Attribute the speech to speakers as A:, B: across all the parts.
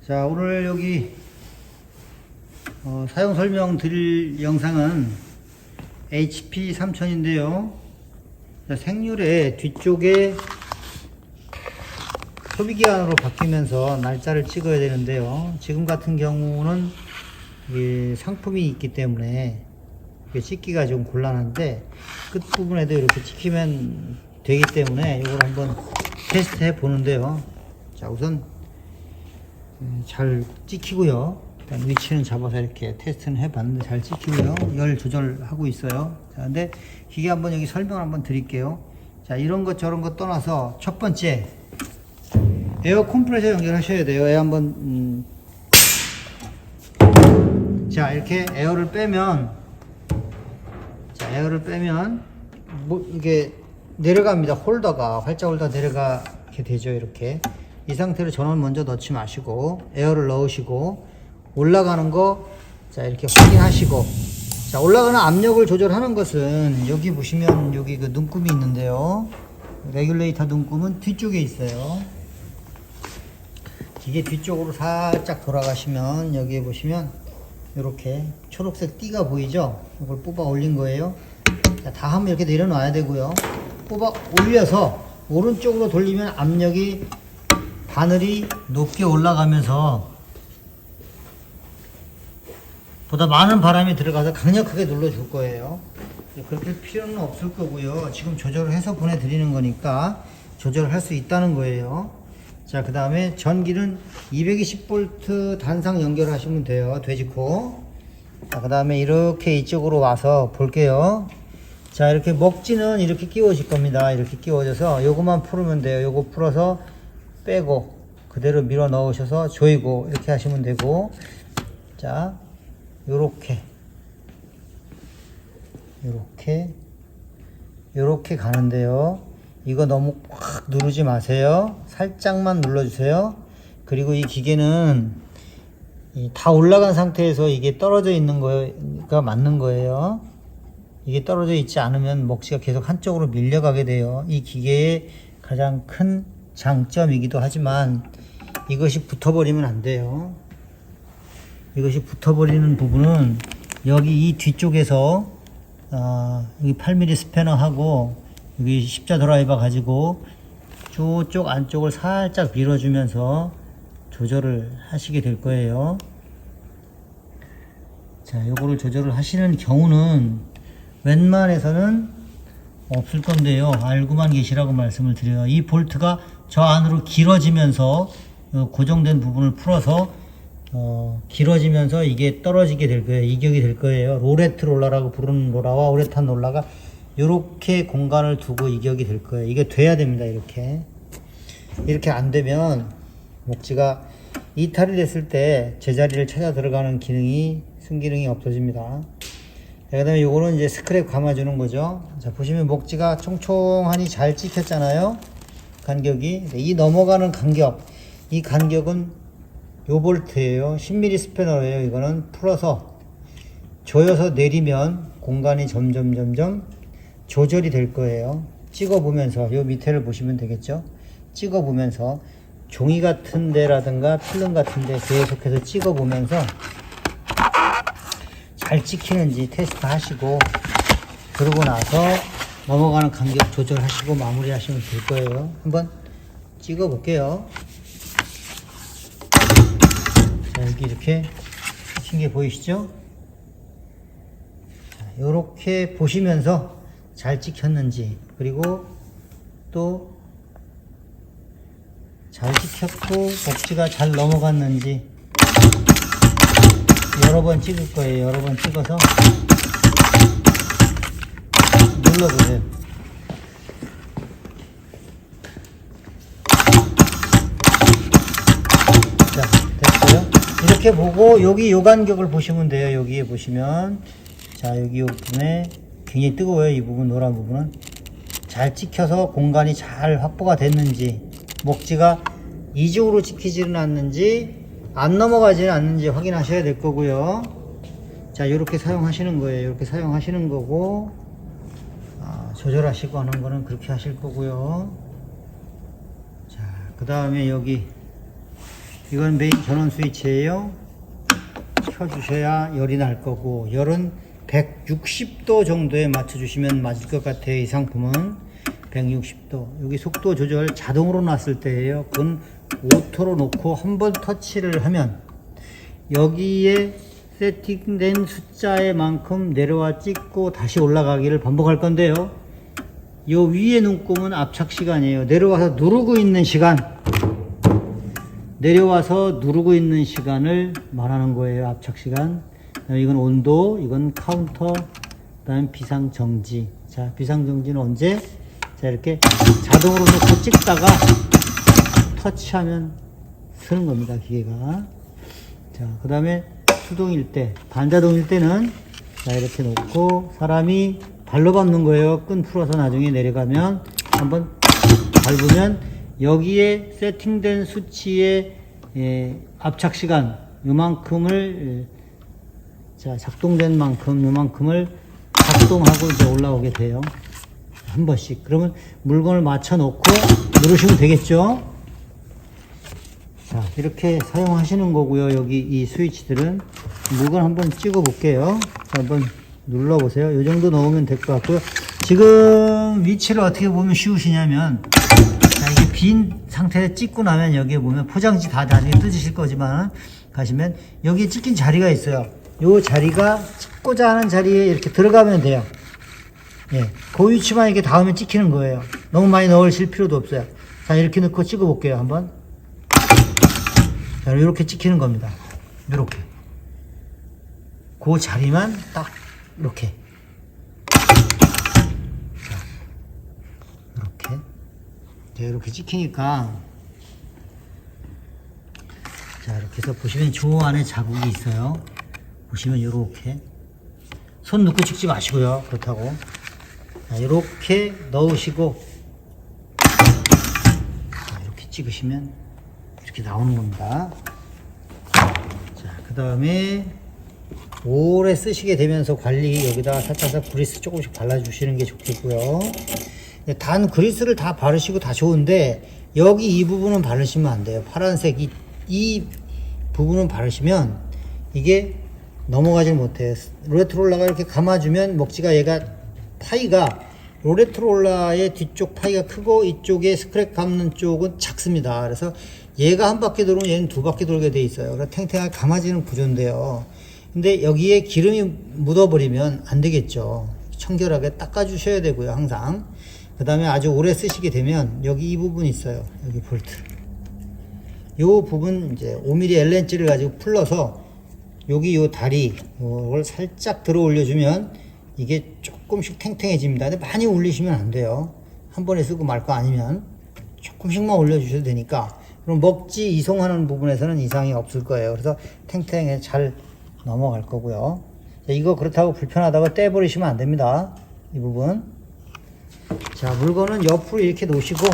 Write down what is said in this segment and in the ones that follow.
A: 자, 오늘 여기 사용 설명 드릴 영상은 HP 3000인데요. 생률의 뒤쪽에 소비기한으로 바뀌면서 날짜를 찍어야 되는데요. 지금 같은 경우는 상품이 있기 때문에 찍기가 좀 곤란한데 끝부분에도 이렇게 찍히면 되기 때문에 이걸 한번 테스트 해 보는데요. 자, 우선 잘 찍히고요. 일단 위치는 잡아서 이렇게 테스트는 해봤는데 잘 찍히고요. 열 조절하고 있어요. 자, 근데 기계 한번 여기 설명을 한번 드릴게요. 자, 이런 것 저런 것 떠나서 첫 번째 에어 컴프레셔 연결하셔야 돼요. 에어 한번 자, 이렇게 에어를 빼면 뭐 이게 내려갑니다. 홀더가 활짝 홀더 내려가게 되죠. 이렇게 이 상태로 전원 먼저 넣지 마시고 에어를 넣으시고 올라가는 거 자 이렇게 확인하시고, 자 올라가는 압력을 조절하는 것은 여기 보시면 여기 그 눈금이 있는데요. 레귤레이터 눈금은 뒤쪽에 있어요. 기계 뒤쪽으로 살짝 돌아가시면 여기에 보시면 이렇게 초록색 띠가 보이죠? 이걸 뽑아 올린 거예요. 자, 다 하면 이렇게 내려놔야 되고요. 뽑아 올려서 오른쪽으로 돌리면 압력이 바늘이 높게 올라가면서 보다 많은 바람이 들어가서 강력하게 눌러줄 거예요. 그렇게 필요는 없을 거고요. 지금 조절을 해서 보내드리는 거니까 조절을 할 수 있다는 거예요. 자, 그 다음에 전기는 220V 단상 연결하시면 돼요. 돼지코. 자, 그 다음에 이렇게 이쪽으로 와서 볼게요. 자, 이렇게 먹지는 이렇게 끼워질 겁니다. 이렇게 끼워져서 요거만 풀으면 돼요. 요거 풀어서 빼고 그대로 밀어 넣으셔서 조이고 이렇게 하시면 되고, 자 요렇게 가는데요. 이거 너무 꽉 누르지 마세요. 살짝만 눌러주세요. 그리고 이 기계는 다 올라간 상태에서 이게 떨어져 있는 거가 맞는 거예요. 이게 떨어져 있지 않으면 먹지가 계속 한쪽으로 밀려가게 돼요. 이 기계의 가장 큰 장점이기도 하지만 이것이 붙어버리면 안 돼요. 이것이 붙어버리는 부분은 여기 이 뒤쪽에서 여기 8mm 스패너하고 여기 십자 드라이버 가지고 저쪽 안쪽을 살짝 밀어주면서 조절을 하시게 될 거예요. 자, 요거를 조절을 하시는 경우는 웬만해서는 없을 건데요. 알고만 계시라고 말씀을 드려요. 이 볼트가 저 안으로 길어지면서 고정된 부분을 풀어서 길어지면서 이게 떨어지게 될 거예요. 이격이 될 거예요. 로레트 롤러라고 부르는 로라와 우레탄 롤러가 이렇게 공간을 두고 이격이 될 거예요. 이게 돼야 됩니다. 이렇게 안 되면 목지가 이탈이 됐을 때 제자리를 찾아 들어가는 순기능이 없어집니다. 그 다음에 요거는 이제 스크랩 감아주는 거죠. 자, 보시면 목지가 총총하니 잘 찍혔잖아요. 간격이. 이 넘어가는 간격, 이 간격은 요 볼트예요. 10mm 스패너예요. 이거는 풀어서 조여서 내리면 공간이 점점 조절이 될 거예요. 찍어보면서 요 밑에를 보시면 되겠죠. 찍어보면서 종이 같은 데라든가 필름 같은 데 계속해서 찍어보면서 잘 찍히는지 테스트 하시고, 그러고 나서 넘어가는 간격 조절하시고 마무리 하시면 될 거예요. 한번 찍어 볼게요. 자, 여기 이렇게 찍힌 게 보이시죠? 자, 요렇게 보시면서 잘 찍혔는지, 그리고 또 잘 찍혔고 목지가 잘 넘어갔는지 여러 번 찍을 거예요. 여러 번 찍어서 눌러보세요. 자, 됐어요. 이렇게 보고 여기 요 간격을 보시면 돼요. 여기에 보시면, 자, 여기 요 부분에 굉장히 뜨거워요. 이 부분, 노란 부분은 잘 찍혀서 공간이 잘 확보가 됐는지, 목지가 이쪽으로 찍히지는 않는지 안 넘어가지는 않는지 확인하셔야 될 거고요. 자, 이렇게 사용하시는 거예요. 이렇게 사용하시는 거고, 조절하시고 하는 거는 그렇게 하실 거고요. 자, 그 다음에 여기 이건 메인 전원 스위치예요. 켜주셔야 열이 날 거고, 열은 160도 정도에 맞춰주시면 맞을 것 같아요. 이 상품은 160도. 여기 속도 조절 자동으로 놨을 때예요. 그건 오토로 놓고 한번 터치를 하면 여기에 세팅된 숫자의 만큼 내려와 찍고 다시 올라가기를 반복할 건데요. 요 위에 눈금은 압착 시간이에요. 내려와서 누르고 있는 시간, 내려와서 누르고 있는 시간을 말하는 거예요. 압착 시간. 이건 온도, 이건 카운터, 그다음에 비상정지. 자, 비상정지는 언제? 자, 이렇게 자동으로 놓고 찍다가 터치하면 쓰는 겁니다, 기계가. 자, 그 다음에 수동일 때, 반자동일 때는 자, 이렇게 놓고 사람이 발로 밟는 거예요. 끈 풀어서 나중에 내려가면 한번 밟으면 여기에 세팅된 수치의 압착 시간 요만큼을 자, 작동된 만큼 요만큼을 작동하고 이제 올라오게 돼요. 한 번씩. 그러면 물건을 맞춰 놓고 누르시면 되겠죠. 자, 이렇게 사용하시는 거고요. 여기 이 스위치들은 물건 한번 찍어 볼게요. 자, 한번 눌러 보세요. 이 정도 넣으면 될 것 같고요. 지금 위치를 어떻게 보면 쉬우시냐면, 자, 이게 빈 상태에 찍고 나면 여기에 보면 포장지 다 나중에 뜯으실 거지만 가시면 여기에 찍힌 자리가 있어요. 요 자리가 찍고자 하는 자리에 이렇게 들어가면 돼요. 예, 그 위치만 이렇게 닿으면 찍히는 거예요. 너무 많이 넣으실 필요도 없어요. 자, 이렇게 넣고 찍어 볼게요. 한번. 자, 이렇게 찍히는 겁니다. 이렇게. 그 자리만 딱 이렇게. 자, 이렇게. 자, 이렇게 찍히니까. 자, 이렇게 해서 보시면 조 안에 자국이 있어요. 보시면 이렇게. 손 넣고 찍지 마시고요. 그렇다고. 자, 이렇게 넣으시고. 자, 이렇게 찍으시면 이렇게 나오는 겁니다. 자, 그 다음에 오래 쓰시게 되면서 관리 여기다가 살짝 그리스 조금씩 발라주시는 게 좋겠고요. 단 그리스를 다 바르시고 다 좋은데 여기 이 부분은 바르시면 안 돼요. 파란색 이 부분은 바르시면 이게 넘어가질 못해요. 로레트롤라가 이렇게 감아주면 먹지가 얘가 파이가 로레트롤라의 뒤쪽 파이가 크고 이쪽에 스크랩 감는 쪽은 작습니다. 그래서 얘가 한 바퀴 돌면 얘는 두 바퀴 돌게 돼 있어요. 그래서 탱탱하게 감아지는 구조인데요. 근데 여기에 기름이 묻어버리면 안 되겠죠. 청결하게 닦아주셔야 되고요, 항상. 그 다음에 아주 오래 쓰시게 되면 여기 이 부분이 있어요. 여기 볼트. 요 부분 이제 5mm L렌치를 가지고 풀러서 여기 요 다리, 요걸 살짝 들어 올려주면 이게 조금씩 탱탱해집니다. 근데 많이 올리시면 안 돼요. 한 번에 쓰고 말 거 아니면 조금씩만 올려주셔도 되니까. 그럼 먹지 이송하는 부분에서는 이상이 없을 거예요. 그래서 탱탱해 잘 넘어갈 거고요. 자, 이거 그렇다고 불편하다고 떼버리시면 안 됩니다. 이 부분. 자, 물건은 옆으로 이렇게 놓으시고,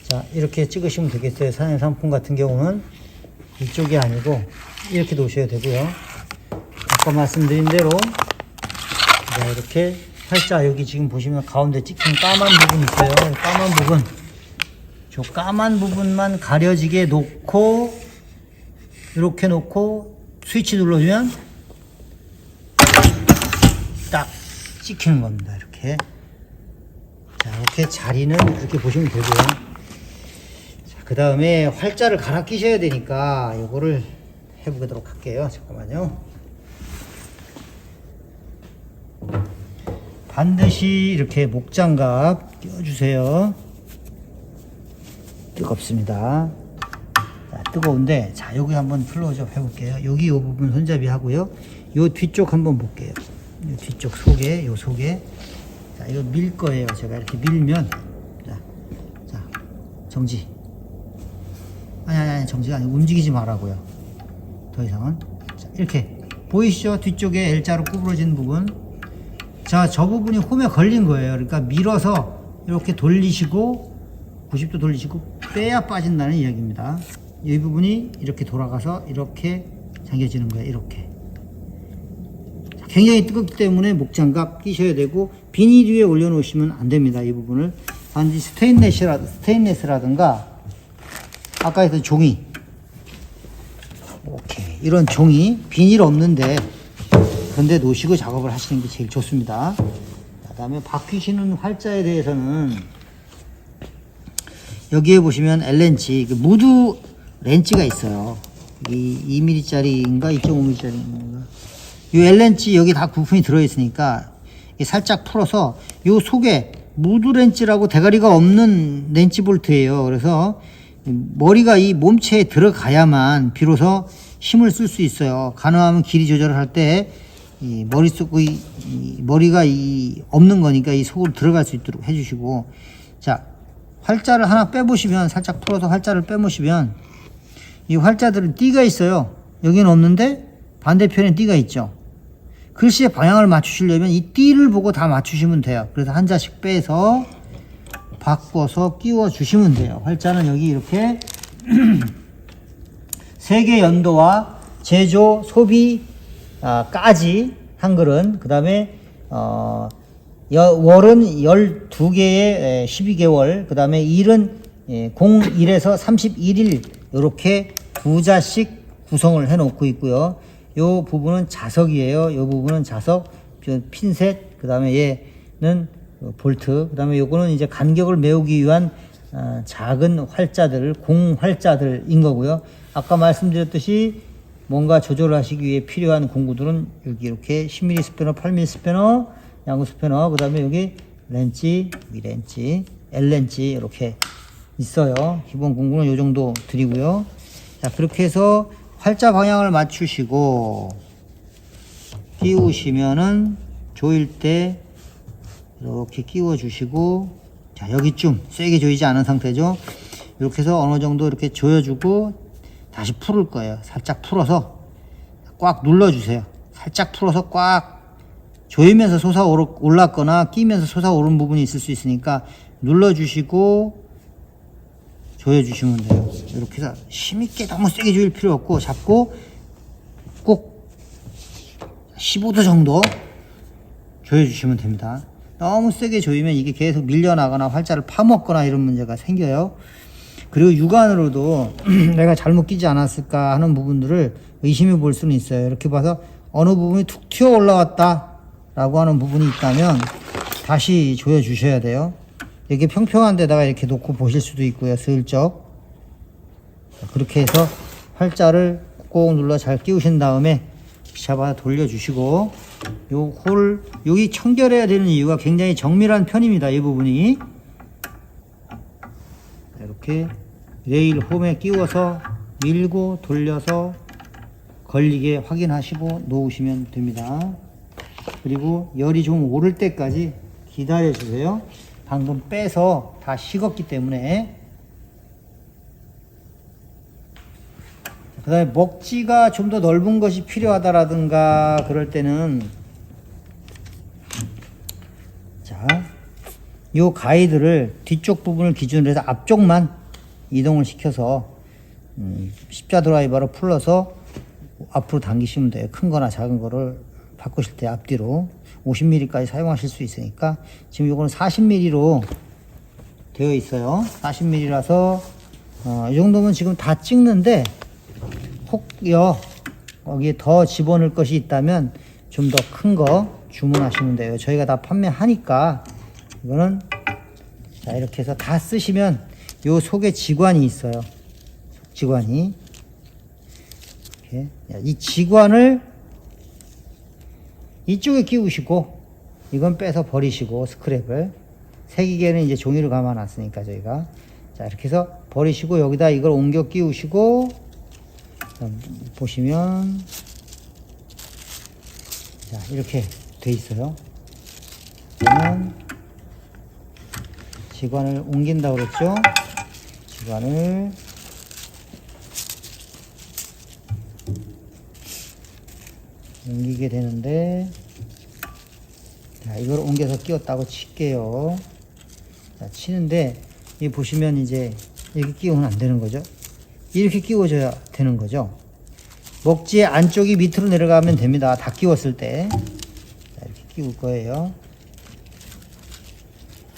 A: 자, 이렇게 찍으시면 되겠어요. 사냥 상품 같은 경우는 이쪽이 아니고 이렇게 놓으셔야 되고요. 아까 말씀드린 대로 자, 이렇게 살짝 여기 지금 보시면 가운데 찍힌 까만 부분 있어요. 까만 부분, 저 까만 부분만 가려지게 놓고 이렇게 놓고 스위치 눌러주면 딱 찍히는 겁니다. 이렇게. 자, 이렇게 자리는 이렇게 보시면 되고요. 그 다음에 활자를 갈아 끼셔야 되니까 이거를 해보도록 할게요. 잠깐만요. 반드시 이렇게 목장갑 껴주세요. 뜨겁습니다. 자, 뜨거운데, 자, 여기 한번 클로즈업 해볼게요. 여기 이 부분 손잡이 하고요. 요 뒤쪽 한번 볼게요. 요 뒤쪽 속에, 요 속에. 자, 이거 밀 거예요. 제가 이렇게 밀면, 자, 정지. 아니, 정지가 아니고 움직이지 말라고요. 더 이상은. 자, 이렇게. 보이시죠? 뒤쪽에 L자로 구부러진 부분. 자, 저 부분이 홈에 걸린 거예요. 그러니까 밀어서 이렇게 돌리시고, 90도 돌리시고, 빼야 빠진다는 이야기입니다. 이 부분이 이렇게 돌아가서 이렇게 잠겨지는 거예요. 이렇게. 굉장히 뜨겁기 때문에 목장갑 끼셔야 되고, 비닐 위에 올려놓으시면 안 됩니다. 이 부분을. 반드시 스테인레스라든가, 아까 했던 종이, 오케이. 이런 종이 비닐 없는데 그런데 놓으시고 작업을 하시는 게 제일 좋습니다. 그 다음에 바뀌시는 활자에 대해서는 여기에 보시면 L렌치, 무드 렌치가 있어요. 이 2mm짜리인가 2.5mm짜리인가. 이 L렌치 여기 다 부품이 들어있으니까 살짝 풀어서 요 속에 무드 렌치라고 대가리가 없는 렌치 볼트예요. 그래서 머리가 이 몸체에 들어가야만 비로소 힘을 쓸 수 있어요. 가능하면 길이 조절을 할 때 이 머릿속 머리가 없는 거니까 이 속으로 들어갈 수 있도록 해주시고, 자, 활자를 하나 빼보시면, 살짝 풀어서 활자를 빼보시면 이 활자들은 띠가 있어요. 여기는 없는데 반대편에 띠가 있죠. 글씨의 방향을 맞추시려면 이 띠를 보고 다 맞추시면 돼요. 그래서 한 자씩 빼서 바꿔서 끼워 주시면 돼요. 활자는 여기 이렇게 세계 연도와 제조 소비 까지 한글은, 그 다음에 월은 12개에 12개월, 그 다음에 일은 01에서 31일 이렇게 두 자씩 구성을 해 놓고 있고요. 요 부분은 자석이에요. 요 부분은 자석, 핀셋, 그 다음에 얘는 볼트, 그 다음에 요거는 이제 간격을 메우기 위한 작은 활자들, 공활자들인 거고요. 아까 말씀드렸듯이 뭔가 조절을 하시기 위해 필요한 공구들은 여기 이렇게 10mm 스패너, 8mm 스패너, 양구 스패너, 그 다음에 여기 렌치, 여기 렌치, L렌치 이렇게 있어요. 기본 공구는 요 정도 드리고요. 자, 그렇게 해서 활자 방향을 맞추시고 끼우시면은 조일 때 이렇게 끼워 주시고, 자, 여기쯤 세게 조이지 않은 상태죠. 이렇게 해서 어느 정도 이렇게 조여주고 다시 풀을 거예요. 살짝 풀어서 꽉 눌러주세요. 살짝 풀어서 꽉 조이면서 솟아 올랐거나 끼면서 솟아 오른 부분이 있을 수 있으니까 눌러주시고 조여주시면 돼요. 이렇게 해서 힘있게 너무 세게 조일 필요 없고, 잡고 꼭 15도 정도 조여주시면 됩니다. 너무 세게 조이면 이게 계속 밀려나거나 활자를 파먹거나 이런 문제가 생겨요. 그리고 육안으로도 내가 잘못 끼지 않았을까 하는 부분들을 의심해 볼 수는 있어요. 이렇게 봐서 어느 부분이 툭 튀어 올라왔다 라고 하는 부분이 있다면 다시 조여 주셔야 돼요. 이렇게 평평한 데다가 이렇게 놓고 보실 수도 있고요. 슬쩍 그렇게 해서 활자를 꼭 눌러 잘 끼우신 다음에 잡아 돌려주시고, 요 홀 여기 청결해야 되는 이유가 굉장히 정밀한 편입니다. 이 부분이 이렇게 레일 홈에 끼워서 밀고 돌려서 걸리게 확인하시고 놓으시면 됩니다. 그리고 열이 좀 오를 때까지 기다려 주세요. 방금 빼서 다 식었기 때문에. 그 다음에 먹지가 좀 더 넓은 것이 필요하다라든가 그럴 때는, 자, 요 가이드를 뒤쪽 부분을 기준으로 해서 앞쪽만 이동을 시켜서 십자 드라이버로 풀러서 앞으로 당기시면 돼요. 큰 거나 작은 거를 바꾸실 때 앞뒤로 50mm까지 사용하실 수 있으니까. 지금 요거는 40mm로 되어 있어요. 40mm라서 이 정도면 지금 다 찍는데, 혹여 거기에 더 집어넣을 것이 있다면 좀 더 큰 거 주문하시면 돼요. 저희가 다 판매하니까. 이거는, 자, 이렇게 해서 다 쓰시면 요 속에 지관이 있어요. 지관이 이렇게, 이 지관을 이쪽에 끼우시고, 이건 빼서 버리시고, 스크랩을 새기개는 이제 종이를 감아 놨으니까 저희가, 자, 이렇게 해서 버리시고 여기다 이걸 옮겨 끼우시고, 보시면, 자, 이렇게 돼 있어요. 그러면 지관을 옮긴다고 그랬죠. 지관을 옮기게 되는데, 자, 이걸 옮겨서 끼웠다고 칠게요. 자, 치는데, 이 보시면 이제 이렇게 끼우면 안 되는 거죠. 이렇게 끼워줘야 되는 거죠. 먹지의 안쪽이 밑으로 내려가면 됩니다. 다 끼웠을 때. 자, 이렇게 끼울 거예요.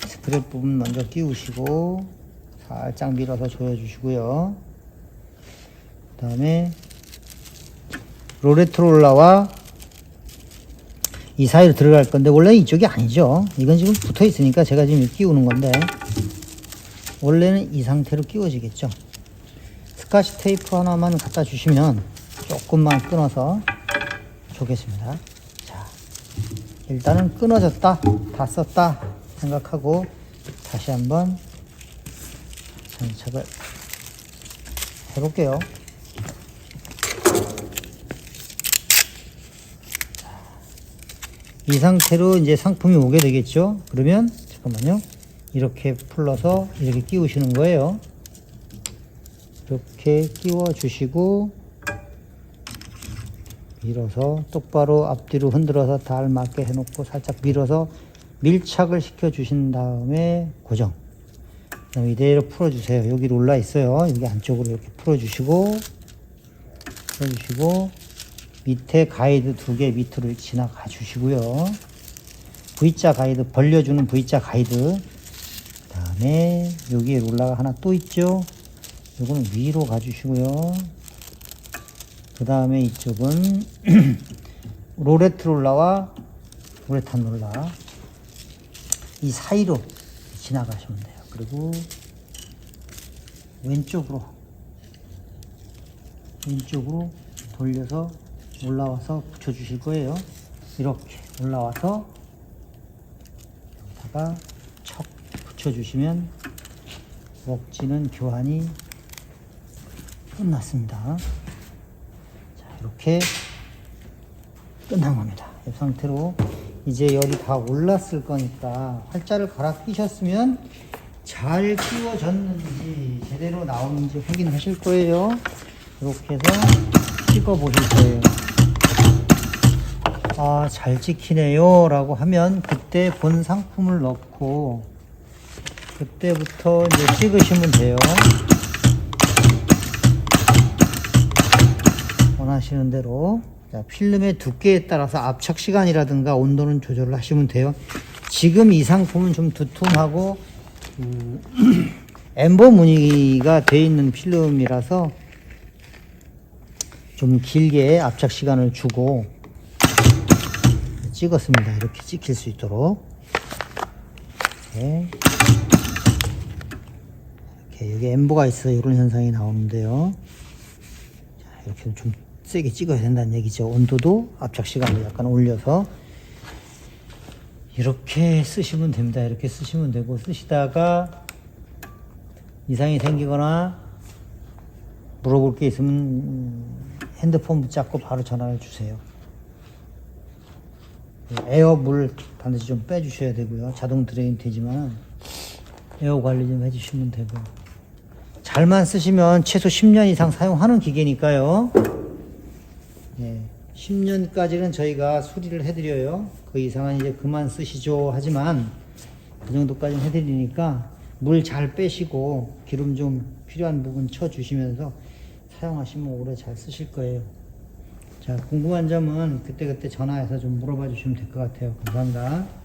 A: 스크랩 부분 먼저 끼우시고 살짝 밀어서 조여주시고요. 그 다음에 로레트롤라와 이 사이로 들어갈 건데 원래 이쪽이 아니죠. 이건 지금 붙어 있으니까 제가 지금 끼우는 건데 원래는 이 상태로 끼워지겠죠. 스카치 테이프 하나만 갖다 주시면 조금만 끊어서 좋겠습니다. 자, 일단은 끊어졌다, 다 썼다 생각하고 다시 한번 장착을 해볼게요. 이 상태로 이제 상품이 오게 되겠죠. 그러면 잠깐만요. 이렇게 풀러서 이렇게 끼우시는 거예요. 이렇게 끼워 주시고 밀어서 똑바로 앞뒤로 흔들어서 다 알맞게 해놓고 살짝 밀어서 밀착을 시켜 주신 다음에 고정. 그다음에 이대로 풀어주세요. 여기 롤라 있어요. 여기 안쪽으로 이렇게 풀어주시고 밑에 가이드 2개 밑으로 지나가 주시고요. V자 가이드, 벌려주는 V자 가이드. 그 다음에 여기에 롤라가 하나 또 있죠. 요거는 위로 가주시고요. 그 다음에 이쪽은 로레트 롤라와 우레탄 롤라 이 사이로 지나가시면 돼요. 그리고 왼쪽으로 돌려서 올라와서 붙여주실 거예요. 이렇게 올라와서 여기다가 척 붙여주시면 웍지는 교환이 끝났습니다. 자, 이렇게 끝난 겁니다. 이 상태로 이제 열이 다 올랐을 거니까 활자를 갈아 끼셨으면 잘 끼워졌는지 제대로 나오는지 확인하실 거예요. 이렇게 해서 찍어 보실 거예요. 아, 잘 찍히네요 라고 하면 그때 본 상품을 넣고 그때부터 이제 찍으시면 돼요. 원하시는 대로. 자, 필름의 두께에 따라서 압착 시간이라든가 온도는 조절을 하시면 돼요. 지금 이 상품은 좀 두툼하고 엠보 무늬가 되어 있는 필름이라서 좀 길게 압착 시간을 주고 찍었습니다. 이렇게 찍힐 수 있도록. 이렇게 여기 엠보가 있어서 이런 현상이 나오는데요. 자, 이렇게 좀 세게 찍어야 된다는 얘기죠. 온도도 압착 시간을 약간 올려서 이렇게 쓰시면 됩니다. 이렇게 쓰시면 되고, 쓰시다가 이상이 생기거나 물어볼 게 있으면 핸드폰 붙잡고 바로 전화를 주세요. 에어 물 반드시 좀 빼주셔야 되고요. 자동 드레인 되지만 에어 관리 좀 해주시면 되고, 잘만 쓰시면 최소 10년 이상 사용하는 기계니까요. 10년까지는 저희가 수리를 해드려요. 그 이상은 이제 그만 쓰시죠 하지만 그 정도까지는 해드리니까 물 잘 빼시고 기름 좀 필요한 부분 쳐주시면서 사용하시면 오래 잘 쓰실 거예요. 자, 궁금한 점은 그때그때 전화해서 좀 물어봐 주시면 될 것 같아요. 감사합니다.